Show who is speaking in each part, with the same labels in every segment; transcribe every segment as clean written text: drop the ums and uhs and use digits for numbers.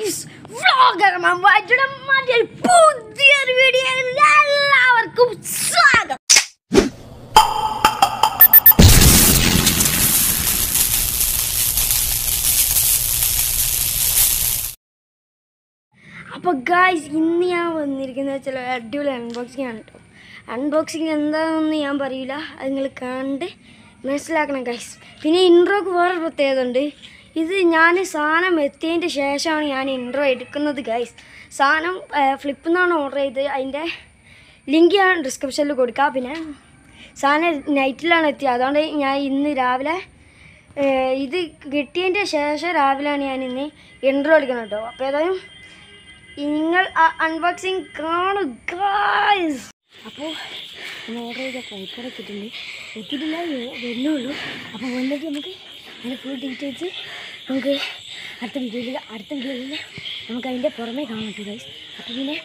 Speaker 1: Guys vlogger മമ്മയുടെ പുതിയൊരു വീഡിയോയിൽ എല്ലാവർക്കും സ്വാഗതം. അപ്പോൾ ഗൈസ് ഇന്ന് ഞാൻ വന്നിരിക്കുന്നത് ചില അടിപൊളി അൺബോക്സിംഗ് ആണ് കേട്ടോ. അൺബോക്സിങ് എന്താണെന്ന് ഞാൻ പറയില്ല, അത് നിങ്ങൾ കണ്ട് മനസ്സിലാക്കണം ഗൈസ്. പിന്നെ ഇൻട്രോക്ക് വേറെ പ്രത്യേകത ഉണ്ട്. ഇത് ഞാൻ സാധനം എത്തിയതിൻ്റെ ശേഷമാണ് ഞാൻ ഇൻട്രോ എടുക്കുന്നത് ഗൈസ്. സാധനം ഫ്ലിപ്പിൽ നിന്നാണ് ഓർഡർ ചെയ്തത്. അതിൻ്റെ ലിങ്ക് ഞാൻ ഡിസ്ക്രിപ്ഷനിൽ കൊടുക്കാം. പിന്നെ സാധനം നൈറ്റിലാണ് എത്തിയത്, അതുകൊണ്ട് ഞാൻ ഇന്ന് രാവിലെ ഇത് കിട്ടിയതിൻ്റെ ശേഷം രാവിലെയാണ് ഞാൻ ഇന്ന് ഇൻട്രോ എടുക്കുന്നത് കേട്ടോ. അപ്പോൾ ഏതായാലും നിങ്ങൾ അൺബോക്സിങ് കാണും ഗൈസ്. അപ്പോൾ നമ്മൾ ഓർഡർ ചെയ്ത ട്രൈപ്പോഡ് എത്തിയിട്ടില്ല വരുന്നുള്ളൂ. അപ്പോൾ വന്നിട്ട് നമുക്ക് അതിൻ്റെ ഫുൾ ഡീറ്റെയിൽസ് നമുക്ക് അടുത്ത വീഡിയോയിൽ നമുക്ക് അതിൻ്റെ പുറമേ കാണാൻ പറ്റും ഗൈസ്. അപ്പോൾ പിന്നെ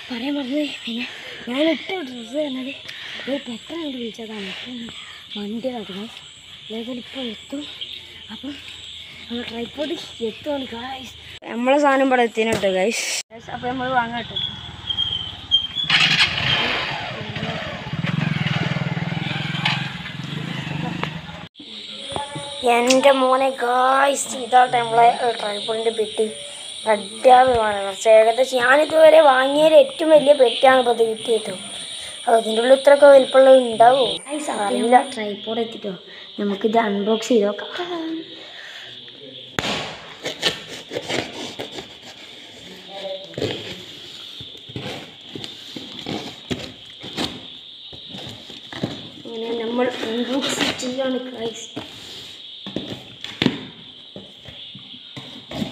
Speaker 1: പറയാൻ പറഞ്ഞത്, പിന്നെ ഞാൻ ഇട്ട ഡ്രസ്സ് പറഞ്ഞത് ഒരു പെട്ടെന്ന് അങ്ങോട്ട് വിളിച്ചതാണ്. വണ്ടിയിലാണ് ഗൈസ്. ഏതായാലും ഇപ്പോൾ എത്തും. അപ്പം നമ്മൾ ട്രൈപ്പോഡ് എത്തുകയാണ് ഗൈസ്. നമ്മളെ സാധനം ഇവിടെ എത്തിയാണ് കേട്ടോ ഗൈസ്. അപ്പോൾ നമ്മൾ വാങ്ങാം കേട്ടോ. എൻ്റെ മോനെ ഗായ്സ്, ഇതാട്ടെ നമ്മളെ ട്രൈപ്പോഡിൻ്റെ പെട്ടി. അടിപൊളിയാണ്. കുറച്ച് ഏകദേശം ഞാനിതുവരെ വാങ്ങിയതിൽ ഏറ്റവും വലിയ പെട്ടിയാണ് ഇപ്പോൾ ഇത് കിട്ടിയിട്ടോ. അതിൻ്റെ ഉള്ളിൽ ഇത്രയൊക്കെ വലിപ്പമുള്ളത് ഉണ്ടാവുമോ അറിയില്ല. ട്രൈപ്പോഡ് എത്തിട്ടോ, നമുക്കിത് അൺബോക്സ് ചെയ്ത് നോക്കാം. അങ്ങനെ നമ്മൾ അൺബോക്സ് ചെയ്യാണ് ഗൈസ്.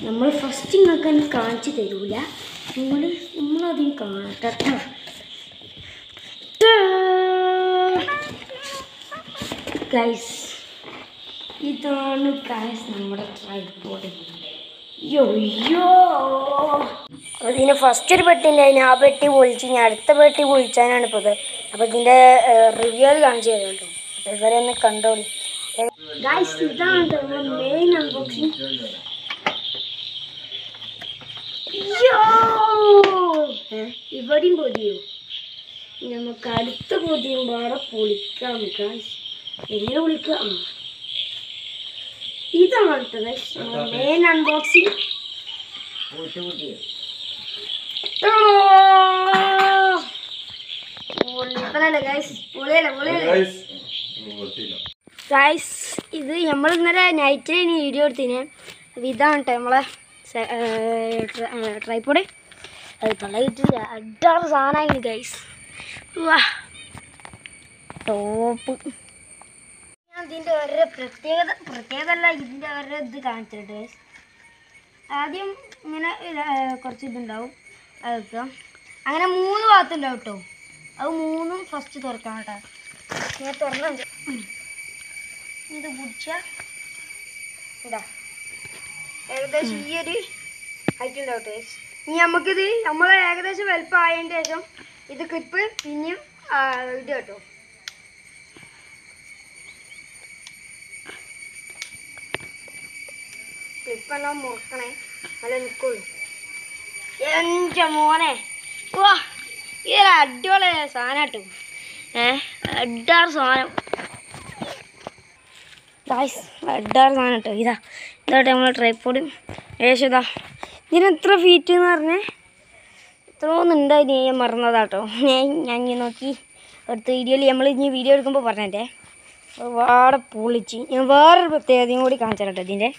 Speaker 1: നമ്മൾ ഫസ്റ്റ് നിങ്ങൾക്ക് തന്നെ കാണിച്ചു തരൂല, നമ്മളതിന് കാണട്ടെ. ഗൈസ് ഇതാണ് ഗൈസ് നമ്മുടെ ട്രൈപ്പോഡ്. യോ അതിന് ഫസ്റ്റ് ഒരു പെട്ടി ഉണ്ടായിരുന്നു, ആ പെട്ടി പൊളിച്ച് ഞാൻ അടുത്ത പെട്ടി പൊളിച്ചാനാണ് ഇപ്പോൾ ഇത്. അപ്പോൾ ഇതിൻ്റെ റിവ്യൂ കാണിച്ചു തരാം കേട്ടോ. അപ്പോൾ ഇവരെ ഒന്ന് കണ്ടോളി ഗൈസ്. ഇതാണ് നമ്മുടെ മെയിൻ അൺബോക്സിങ്. ഇവിടെയും പൊതിയോ, നമുക്ക് അടുത്ത പൊതിയും പാടെ പൊളിക്കാം ഗൈസ്. എങ്ങനെ പൊളിക്കാം? ഇതാണ് കേട്ടോ മെയിൻ അൺബോക്സിങ്. ഗൈസ് ഇത് നമ്മൾ ഇന്നലെ നൈറ്റിൽ ഇനി വീഡിയോ എടുത്തിന്. ഇതാണ് കേട്ടോ നമ്മളെ ട്രൈപ്പോഡ്. അത് കളയിട്ട് അടാറ് സാധനമായിരുന്നു ഗൈസ്. വാ ടോപ്പ്. ഞാൻ ഇതിൻ്റെ ഓരോ പ്രത്യേകതല്ല, ഇതിൻ്റെ ഓരോ ഇത് കാണിച്ചിട്ട് ഗൈസ്. ആദ്യം ഇങ്ങനെ കുറച്ച് ഇതുണ്ടാവും, അത് വെക്കാം. അങ്ങനെ 3 ഭാഗത്തുണ്ടാവും കേട്ടോ. അത് 3ഉം ഫസ്റ്റ് തുറക്കാം കേട്ടോ. ഞാൻ തുറന്നുണ്ട്. ഇത് പിടിച്ചാൽ ഇതാ ഏകദേശം ഈ ഒരു ഹൈറ്റ് ഉണ്ടാവും ഗൈസ്. ഇനി നമുക്കിത് നമ്മൾ ഏകദേശം വലുപ്പമായതിന് ശേഷം ഇത് ക്ലിപ്പ് പിന്നെയും ഇത് കേട്ടോ. ക്ലിപ്പെല്ലാം മുറുക്കണേ, നല്ല നിൽക്കുള്ളൂ. എൻ്റെ മോനെ വാ, ഇതൊരു അടിപൊളി സാധനം കേട്ടോ. അഡാറ് സാധനം ഗൈസ്, അഡാറ് സാധനം കേട്ടോ. ഇതാട്ടെ നമ്മളെ ട്രൈപ്പോഡ്. ഏകദേശം ഇതാ ഇതിന് എത്ര ഫീറ്റ് എന്ന് പറഞ്ഞേ, എത്ര ഒന്നുണ്ടായിരുന്നു, ഞാൻ മറന്നതാട്ടോ. ഞാൻ നോക്കി അടുത്ത വീഡിയോയിൽ നമ്മൾ ഇനി വീഡിയോ എടുക്കുമ്പോൾ പറഞ്ഞേ ഒരുപാട് പൊളിച്ച്. ഞാൻ വേറൊരു പ്രത്യേകതയും കൂടി കാണിച്ചു കേട്ടോ ഇതിൻ്റെ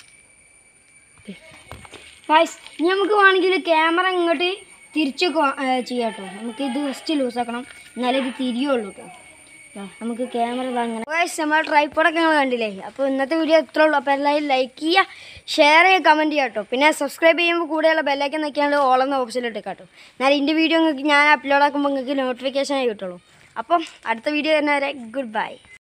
Speaker 1: ഗൈസ്. ഇനി നമുക്ക് വേണമെങ്കിൽ ക്യാമറ ഇങ്ങോട്ട് തിരിച്ചൊക്കെ ചെയ്യാം കേട്ടോ. നമുക്ക് ഇത് ഫസ്റ്റ് ലൂസാക്കണം, എന്നാലേ ഇത് തിരിയുള്ളൂ കേട്ടോ. നമുക്ക് ക്യാമറ അങ്ങനെ ഗൈസ് നമ്മൾ ട്രൈപ്പോഡൊക്കെ നിങ്ങൾ കണ്ടില്ലേ. അപ്പോൾ ഇന്നത്തെ വീഡിയോ ഇത്രേ ഉള്ളൂ. അപ്പോൾ എല്ലാവരും ലൈക്ക് ചെയ്യുക, ഷെയർ ചെയ്യുക, കമൻറ്റ് ചെയ്യുക കേട്ടോ. പിന്നെ സബ്സ്ക്രൈബ് ചെയ്യുമ്പോൾ കൂടെയുള്ള ബെല്ലൈക്കൻ നോക്കിയാൽ ഓളെന്ന ഓപ്ഷനിലിട്ട് കേട്ടോ. എന്നാൽ ഇതിൻ്റെ വീഡിയോ നിങ്ങൾക്ക് ഞാൻ അപ്ലോഡ് ആക്കുമ്പോൾ നിങ്ങൾക്ക് നോട്ടിഫിക്കേഷനായി കിട്ടുള്ളൂ. അപ്പം അടുത്ത വീഡിയോ തന്നെ വരെ ഗുഡ് ബൈ.